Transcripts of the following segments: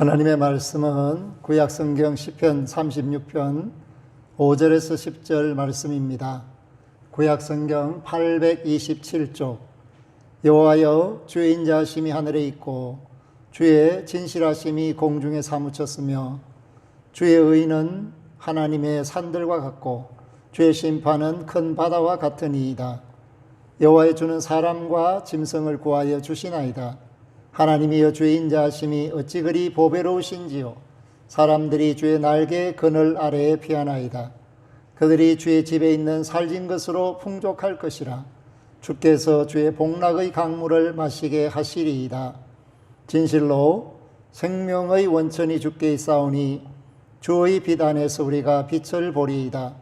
하나님의 말씀은 구약성경 시편 36편 5절에서 10절 말씀입니다. 구약성경 827쪽. 여호와여, 주의 인자하심이 하늘에 있고 주의 진실하심이 공중에 사무쳤으며 주의 의는 하나님의 산들과 같고 주의 심판은 큰 바다와 같으니이다. 여호와의 주는 사람과 짐승을 구하여 주시나이다. 하나님이여, 주의 인자하심이 어찌 그리 보배로우신지요. 사람들이 주의 날개 그늘 아래에 피하나이다. 그들이 주의 집에 있는 살진 것으로 풍족할 것이라. 주께서 주의 복락의 강물을 마시게 하시리이다. 진실로 생명의 원천이 주께 있사오니 주의 빛 안에서 우리가 빛을 보리이다.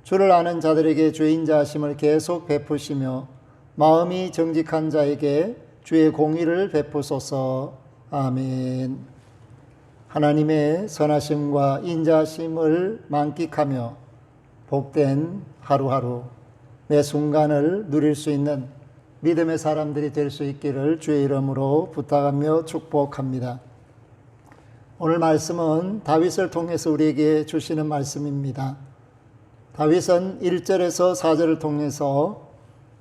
주를 아는 자들에게 주의 인자하심을 계속 베푸시며 마음이 정직한 자에게 주의 공의를 베푸소서. 아멘. 하나님의 선하심과 인자하심을 만끽하며 복된 하루하루 매 순간을 누릴 수 있는 믿음의 사람들이 될 수 있기를 주의 이름으로 부탁하며 축복합니다. 오늘 말씀은 다윗을 통해서 우리에게 주시는 말씀입니다. 다윗은 1절에서 4절을 통해서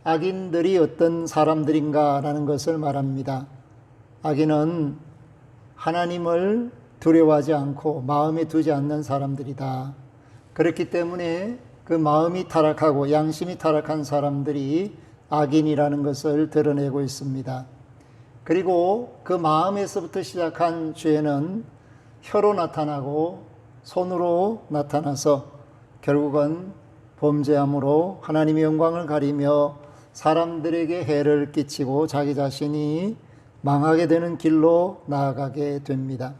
악인들이 어떤 사람들인가 라는 것을 말합니다. 악인은 하나님을 두려워하지 않고 마음에 두지 않는 사람들이다. 그렇기 때문에 그 마음이 타락하고 양심이 타락한 사람들이 악인이라는 것을 드러내고 있습니다. 그리고 그 마음에서부터 시작한 죄는 혀로 나타나고 손으로 나타나서 결국은 범죄함으로 하나님의 영광을 가리며 사람들에게 해를 끼치고 자기 자신이 망하게 되는 길로 나아가게 됩니다.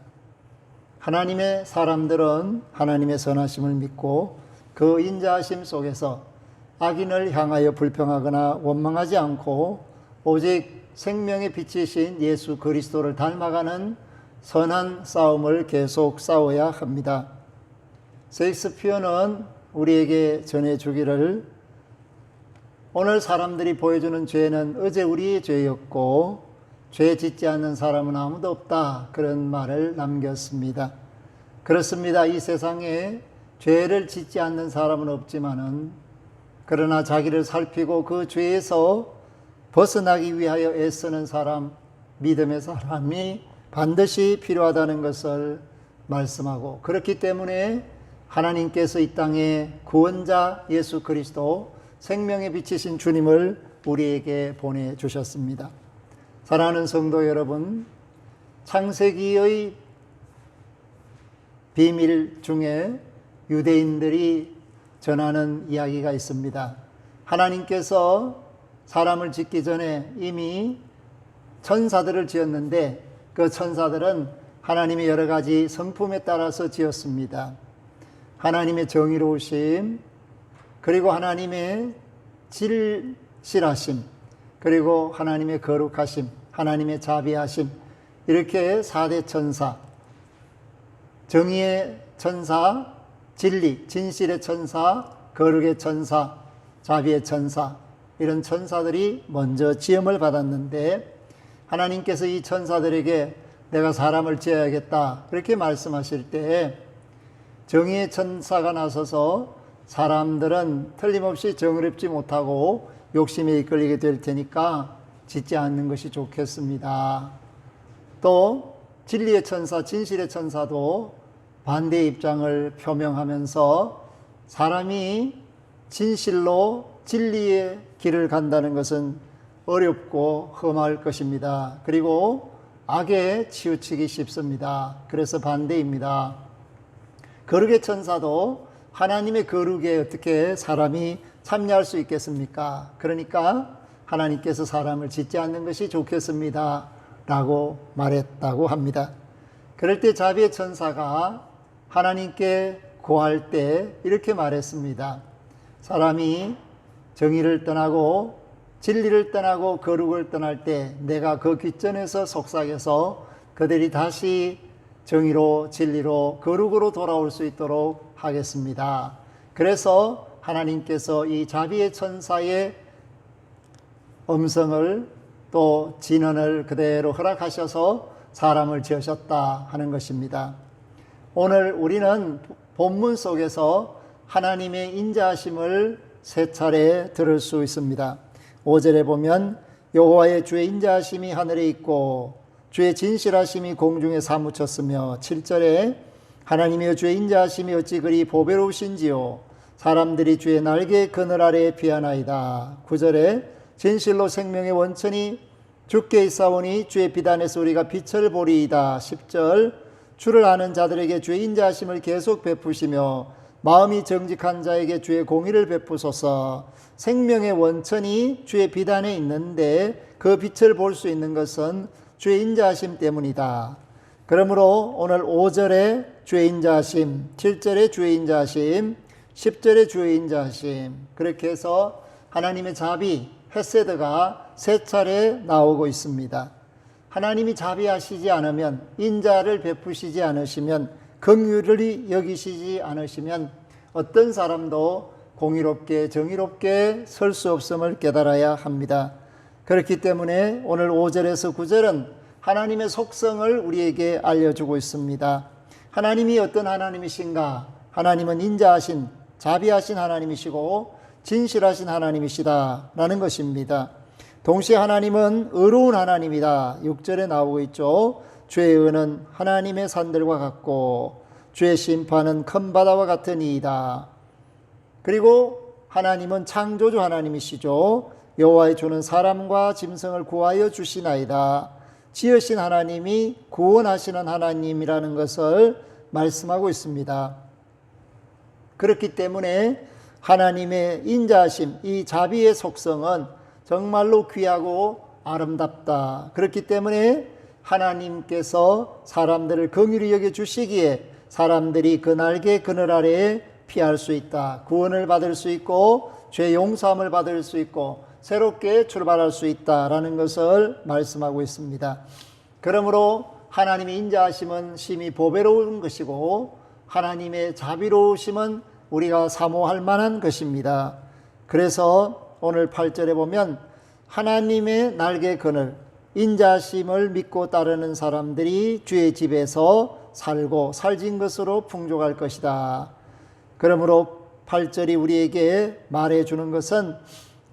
하나님의 사람들은 하나님의 선하심을 믿고 그 인자하심 속에서 악인을 향하여 불평하거나 원망하지 않고 오직 생명의 빛이신 예수 그리스도를 닮아가는 선한 싸움을 계속 싸워야 합니다. 셰익스피어는 우리에게 전해주기를, 오늘 사람들이 보여주는 죄는 어제 우리의 죄였고 죄 짓지 않는 사람은 아무도 없다, 그런 말을 남겼습니다. 그렇습니다. 이 세상에 죄를 짓지 않는 사람은 없지만은 그러나 자기를 살피고 그 죄에서 벗어나기 위하여 애쓰는 사람, 믿음의 사람이 반드시 필요하다는 것을 말씀하고, 그렇기 때문에 하나님께서 이 땅에 구원자 예수 그리스도 생명의 빛이신 주님을 우리에게 보내주셨습니다. 사랑하는 성도 여러분, 창세기의 비밀 중에 유대인들이 전하는 이야기가 있습니다. 하나님께서 사람을 짓기 전에 이미 천사들을 지었는데 그 천사들은 하나님의 여러 가지 성품에 따라서 지었습니다. 하나님의 정의로우심, 그리고 하나님의 진실하심, 그리고 하나님의 거룩하심, 하나님의 자비하심, 이렇게 4대 천사, 정의의 천사, 진리, 진실의 천사, 거룩의 천사, 자비의 천사, 이런 천사들이 먼저 지음을 받았는데 하나님께서 이 천사들에게 내가 사람을 지어야겠다 그렇게 말씀하실 때 정의의 천사가 나서서 사람들은 틀림없이 정의롭지 못하고 욕심에 이끌리게 될 테니까 짓지 않는 것이 좋겠습니다. 또 진리의 천사, 진실의 천사도 반대의 입장을 표명하면서 사람이 진실로 진리의 길을 간다는 것은 어렵고 험할 것입니다. 그리고 악에 치우치기 쉽습니다. 그래서 반대입니다. 거룩의 천사도 하나님의 거룩에 어떻게 사람이 참여할 수 있겠습니까? 그러니까 하나님께서 사람을 짓지 않는 것이 좋겠습니다 라고 말했다고 합니다. 그럴 때 자비의 천사가 하나님께 고할 때 이렇게 말했습니다. 사람이 정의를 떠나고 진리를 떠나고 거룩을 떠날 때 내가 그 귓전에서 속삭여서 그들이 다시 정의로 진리로 거룩으로 돌아올 수 있도록 하겠습니다. 그래서 하나님께서 이 자비의 천사의 음성을 또 진언을 그대로 허락하셔서 사람을 지으셨다 하는 것입니다. 오늘 우리는 본문 속에서 하나님의 인자하심을 세 차례 들을 수 있습니다. 5절에 보면 여호와의 주의 인자하심이 하늘에 있고 주의 진실하심이 공중에 사무쳤으며, 7절에 하나님이여 주의 인자하심이 어찌 그리 보배로우신지요 사람들이 주의 날개 그늘 아래에 피하나이다. 9절에 진실로 생명의 원천이 주께 있사오니 주의 비단에서 우리가 빛을 보리이다. 10절 주를 아는 자들에게 주의 인자하심을 계속 베푸시며 마음이 정직한 자에게 주의 공의를 베푸소서. 생명의 원천이 주의 비단에 있는데 그 빛을 볼 수 있는 것은 주의 인자하심 때문이다. 그러므로 오늘 5절에 주의 인자하심, 7절에 주의 인자하심, 10절에 주의 인자하심, 그렇게 해서 하나님의 자비, 헤세드가 세 차례 나오고 있습니다. 하나님이 자비하시지 않으면, 인자를 베푸시지 않으시면, 긍휼히 여기시지 않으시면 어떤 사람도 공의롭게 정의롭게 설 수 없음을 깨달아야 합니다. 그렇기 때문에 오늘 5절에서 9절은 하나님의 속성을 우리에게 알려주고 있습니다. 하나님이 어떤 하나님이신가? 하나님은 인자하신, 자비하신 하나님이시고 진실하신 하나님이시다 라는 것입니다. 동시에 하나님은 의로운 하나님이다. 6절에 나오고 있죠. 주의 의는 하나님의 산들과 같고 주의 심판은 큰 바다와 같으니이다. 그리고 하나님은 창조주 하나님이시죠. 여호와의 주는 사람과 짐승을 구하여 주시나이다. 지으신 하나님이 구원하시는 하나님이라는 것을 말씀하고 있습니다. 그렇기 때문에 하나님의 인자하심, 이 자비의 속성은 정말로 귀하고 아름답다. 그렇기 때문에 하나님께서 사람들을 긍휼히 여겨 주시기에 사람들이 그 날개 그늘 아래에 피할 수 있다. 구원을 받을 수 있고 죄 용서함을 받을 수 있고 새롭게 출발할 수 있다라는 것을 말씀하고 있습니다. 그러므로 하나님의 인자하심은 심히 보배로운 것이고 하나님의 자비로우심은 우리가 사모할 만한 것입니다. 그래서 오늘 8절에 보면 하나님의 날개 그늘, 인자심을 믿고 따르는 사람들이 주의 집에서 살고 살진 것으로 풍족할 것이다. 그러므로 8절이 우리에게 말해주는 것은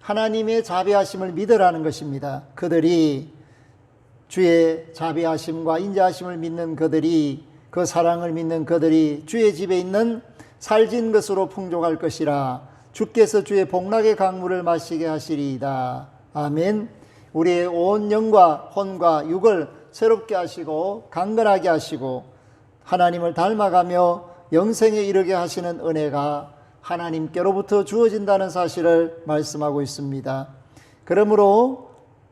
하나님의 자비하심을 믿으라는 것입니다. 그들이 주의 자비하심과 인자하심을 믿는 그들이, 그 사랑을 믿는 그들이 주의 집에 있는 살진 것으로 풍족할 것이라. 주께서 주의 복락의 강물을 마시게 하시리이다. 아멘. 우리의 온 영과 혼과 육을 새롭게 하시고 강건하게 하시고 하나님을 닮아가며 영생에 이르게 하시는 은혜가 하나님께로부터 주어진다는 사실을 말씀하고 있습니다. 그러므로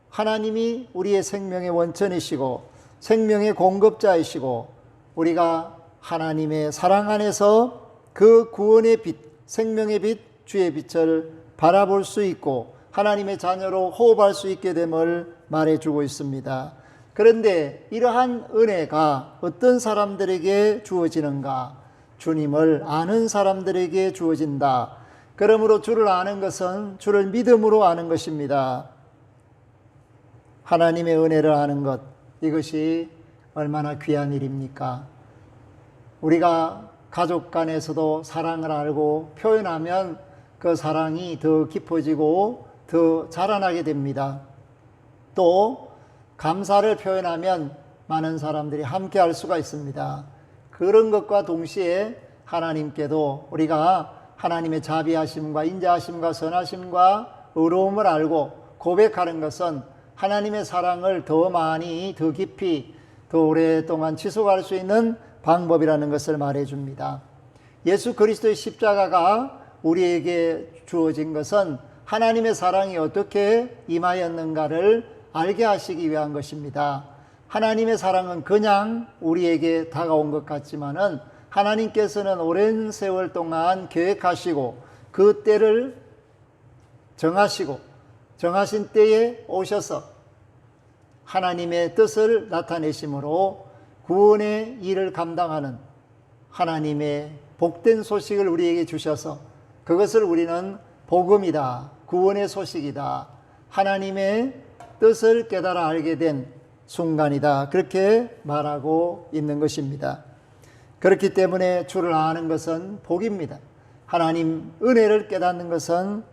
하나님이 우리의 생명의 원천이시고 생명의 공급자이시고 우리가 하나님의 사랑 안에서 그 구원의 빛, 생명의 빛, 주의 빛을 바라볼 수 있고 하나님의 자녀로 호흡할 수 있게 됨을 말해주고 있습니다. 그런데 이러한 은혜가 어떤 사람들에게 주어지는가? 주님을 아는 사람들에게 주어진다. 그러므로 주를 아는 것은 주를 믿음으로 아는 것입니다. 하나님의 은혜를 아는 것, 이것이 얼마나 귀한 일입니까? 우리가 가족 간에서도 사랑을 알고 표현하면 그 사랑이 더 깊어지고 더 자라나게 됩니다. 또 감사를 표현하면 많은 사람들이 함께 할 수가 있습니다. 그런 것과 동시에 하나님께도 우리가 하나님의 자비하심과 인자하심과 선하심과 의로움을 알고 고백하는 것은 하나님의 사랑을 더 많이, 더 깊이, 더 오랫동안 지속할 수 있는 방법이라는 것을 말해줍니다. 예수 그리스도의 십자가가 우리에게 주어진 것은 하나님의 사랑이 어떻게 임하였는가를 알게 하시기 위한 것입니다. 하나님의 사랑은 그냥 우리에게 다가온 것 같지만은 하나님께서는 오랜 세월 동안 계획하시고 그 때를 정하시고 정하신 때에 오셔서 하나님의 뜻을 나타내심으로 구원의 일을 감당하는 하나님의 복된 소식을 우리에게 주셔서 그것을 우리는 복음이다, 구원의 소식이다, 하나님의 뜻을 깨달아 알게 된 순간이다. 그렇게 말하고 있는 것입니다. 그렇기 때문에 주를 아는 것은 복입니다. 하나님 은혜를 깨닫는 것은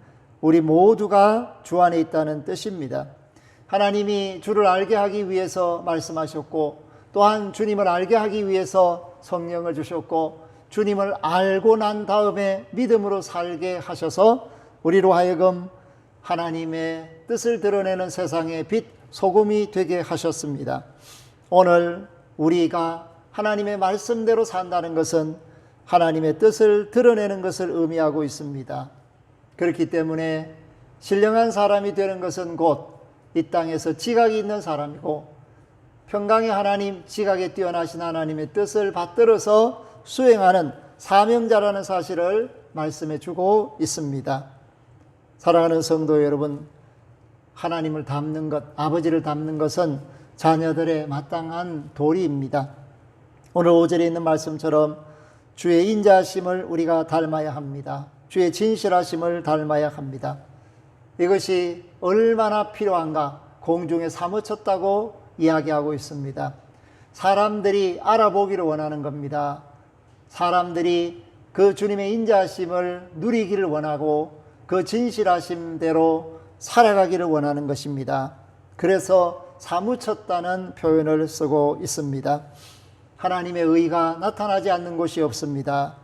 우리 모두가 주 안에 있다는 뜻입니다. 하나님이 주를 알게 하기 위해서 말씀하셨고, 또한 주님을 알게 하기 위해서 성령을 주셨고, 주님을 알고 난 다음에 믿음으로 살게 하셔서 우리로 하여금 하나님의 뜻을 드러내는 세상의 빛, 소금이 되게 하셨습니다. 오늘 우리가 하나님의 말씀대로 산다는 것은 하나님의 뜻을 드러내는 것을 의미하고 있습니다. 그렇기 때문에 신령한 사람이 되는 것은 곧 이 땅에서 지각이 있는 사람이고, 평강의 하나님, 지각에 뛰어나신 하나님의 뜻을 받들어서 수행하는 사명자라는 사실을 말씀해 주고 있습니다. 사랑하는 성도 여러분, 하나님을 닮는 것, 아버지를 닮는 것은 자녀들의 마땅한 도리입니다. 오늘 5절에 있는 말씀처럼 주의 인자하심을 우리가 닮아야 합니다. 주의 진실하심을 닮아야 합니다. 이것이 얼마나 필요한가 공중에 사무쳤다고 이야기하고 있습니다. 사람들이 알아보기를 원하는 겁니다. 사람들이 그 주님의 인자하심을 누리기를 원하고 그 진실하심대로 살아가기를 원하는 것입니다. 그래서 사무쳤다는 표현을 쓰고 있습니다. 하나님의 의가 나타나지 않는 곳이 없습니다.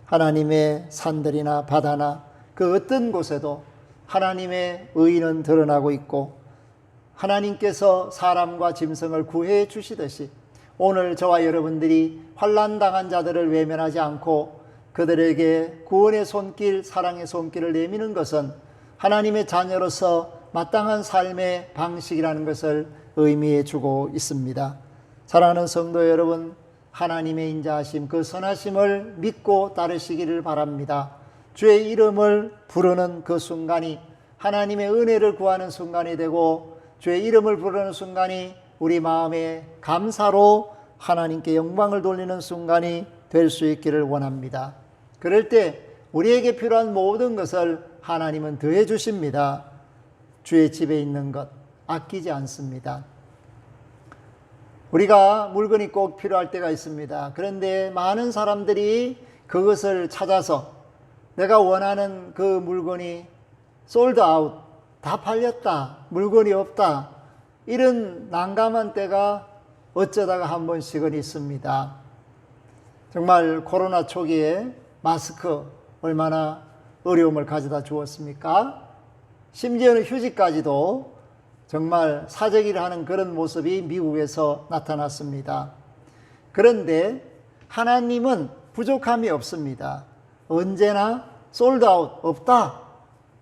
하나님의 산들이나 바다나 그 어떤 곳에도 하나님의 의는 드러나고 있고, 하나님께서 사람과 짐승을 구해 주시듯이 오늘 저와 여러분들이 환난당한 자들을 외면하지 않고 그들에게 구원의 손길, 사랑의 손길을 내미는 것은 하나님의 자녀로서 마땅한 삶의 방식이라는 것을 의미해 주고 있습니다. 사랑하는 성도 여러분, 하나님의 인자하심, 그 선하심을 믿고 따르시기를 바랍니다. 주의 이름을 부르는 그 순간이 하나님의 은혜를 구하는 순간이 되고, 주의 이름을 부르는 순간이 우리 마음에 감사로 하나님께 영광을 돌리는 순간이 될 수 있기를 원합니다. 그럴 때 우리에게 필요한 모든 것을 하나님은 더해 주십니다. 주의 집에 있는 것 아끼지 않습니다. 우리가 물건이 꼭 필요할 때가 있습니다. 그런데 많은 사람들이 그것을 찾아서 내가 원하는 그 물건이 솔드 아웃, 다 팔렸다, 물건이 없다, 이런 난감한 때가 어쩌다가 한 번씩은 있습니다. 정말 코로나 초기에 마스크 얼마나 어려움을 가져다 주었습니까? 심지어는 휴지까지도 정말 사재기를 하는 그런 모습이 미국에서 나타났습니다. 그런데 하나님은 부족함이 없습니다. 언제나 솔드아웃 없다,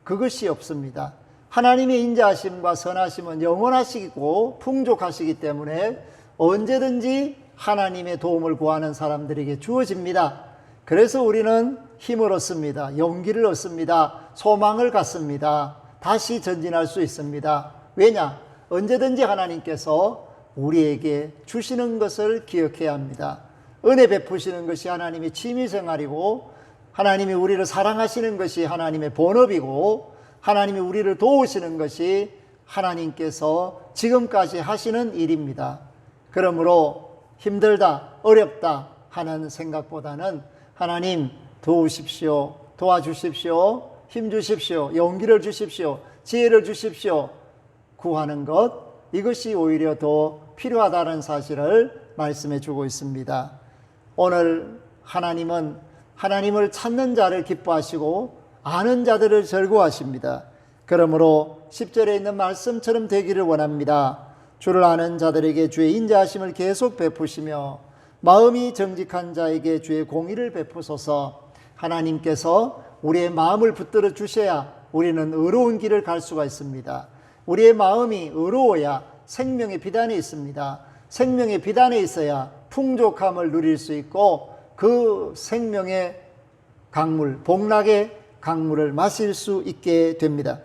그것이 없습니다. 하나님의 인자하심과 선하심은 영원하시고 풍족하시기 때문에 언제든지 하나님의 도움을 구하는 사람들에게 주어집니다. 그래서 우리는 힘을 얻습니다. 용기를 얻습니다. 소망을 갖습니다. 다시 전진할 수 있습니다. 왜냐? 언제든지 하나님께서 우리에게 주시는 것을 기억해야 합니다. 은혜 베푸시는 것이 하나님의 취미생활이고, 하나님이 우리를 사랑하시는 것이 하나님의 본업이고, 하나님이 우리를 도우시는 것이 하나님께서 지금까지 하시는 일입니다. 그러므로 힘들다, 어렵다 하는 생각보다는 하나님 도우십시오, 도와주십시오, 힘 주십시오, 용기를 주십시오, 지혜를 주십시오 구하는 것, 이것이 오히려 더 필요하다는 사실을 말씀해 주고 있습니다. 오늘 하나님은 하나님을 찾는 자를 기뻐하시고 아는 자들을 즐거워하십니다. 그러므로 10절에 있는 말씀처럼 되기를 원합니다. 주를 아는 자들에게 주의 인자하심을 계속 베푸시며 마음이 정직한 자에게 주의 공의를 베푸소서. 하나님께서 우리의 마음을 붙들어 주셔야 우리는 의로운 길을 갈 수가 있습니다. 우리의 마음이 의로워야 생명의 비단에 있습니다. 생명의 비단에 있어야 풍족함을 누릴 수 있고 그 생명의 강물, 복락의 강물을 마실 수 있게 됩니다.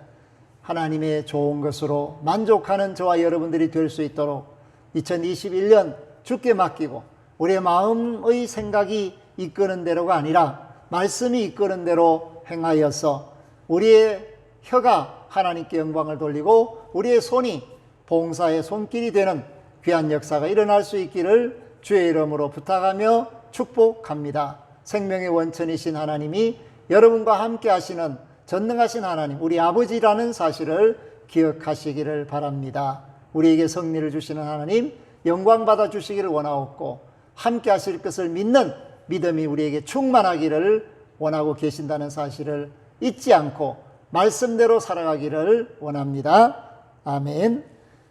하나님의 좋은 것으로 만족하는 저와 여러분들이 될 수 있도록 2021년 주께 맡기고 우리의 마음의 생각이 이끄는 대로가 아니라 말씀이 이끄는 대로 행하여서 우리의 혀가 하나님께 영광을 돌리고 우리의 손이 봉사의 손길이 되는 귀한 역사가 일어날 수 있기를 주의 이름으로 부탁하며 축복합니다. 생명의 원천이신 하나님이 여러분과 함께 하시는 전능하신 하나님, 우리 아버지라는 사실을 기억하시기를 바랍니다. 우리에게 승리를 주시는 하나님, 영광 받아 주시기를 원하옵고 함께 하실 것을 믿는 믿음이 우리에게 충만하기를 원하고 계신다는 사실을 잊지 않고 말씀대로 살아가기를 원합니다. 아멘.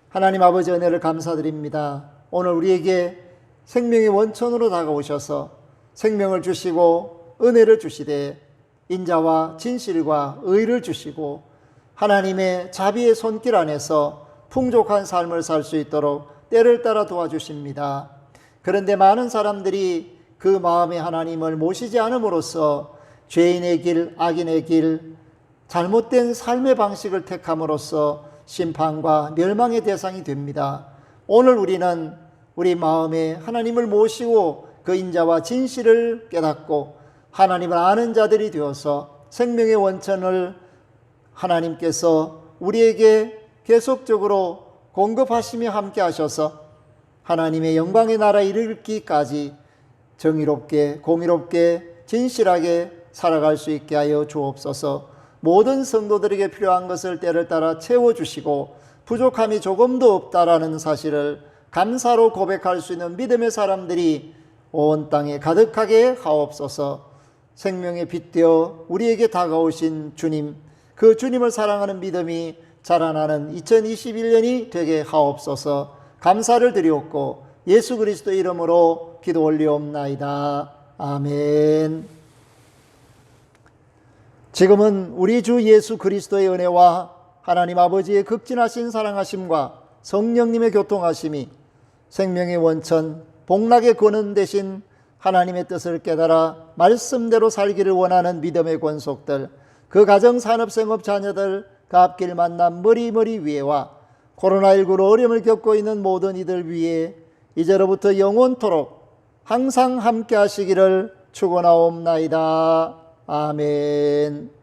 하나님 아버지 은혜를 감사드립니다. 오늘 우리에게 생명의 원천으로 다가오셔서 생명을 주시고 은혜를 주시되 인자와 진실과 의를 주시고 하나님의 자비의 손길 안에서 풍족한 삶을 살 수 있도록 때를 따라 도와주십니다. 그런데 많은 사람들이 그 마음에 하나님을 모시지 않음으로써 죄인의 길, 악인의 길, 잘못된 삶의 방식을 택함으로써 심판과 멸망의 대상이 됩니다. 오늘 우리는 우리 마음에 하나님을 모시고 그 인자와 진실을 깨닫고 하나님을 아는 자들이 되어서 생명의 원천을 하나님께서 우리에게 계속적으로 공급하시며 함께 하셔서 하나님의 영광의 나라에 이르기까지 정의롭게 공의롭게 진실하게 살아갈 수 있게 하여 주옵소서. 모든 성도들에게 필요한 것을 때를 따라 채워주시고 부족함이 조금도 없다라는 사실을 감사로 고백할 수 있는 믿음의 사람들이 온 땅에 가득하게 하옵소서. 생명의 빛되어 우리에게 다가오신 주님, 그 주님을 사랑하는 믿음이 자라나는 2021년이 되게 하옵소서. 감사를 드리옵고 예수 그리스도 이름으로 기도 올리옵나이다. 아멘. 지금은 우리 주 예수 그리스도의 은혜와 하나님 아버지의 극진하신 사랑하심과 성령님의 교통하심이 생명의 원천 복락의 근원 되신 하나님의 뜻을 깨달아 말씀대로 살기를 원하는 믿음의 권속들, 그 가정 산업생업 자녀들, 그 앞길 만남 머리머리 위에와 코로나19로 어려움을 겪고 있는 모든 이들 위에 이제로부터 영원토록 항상 함께 하시기를 축원하옵나이다. 아멘.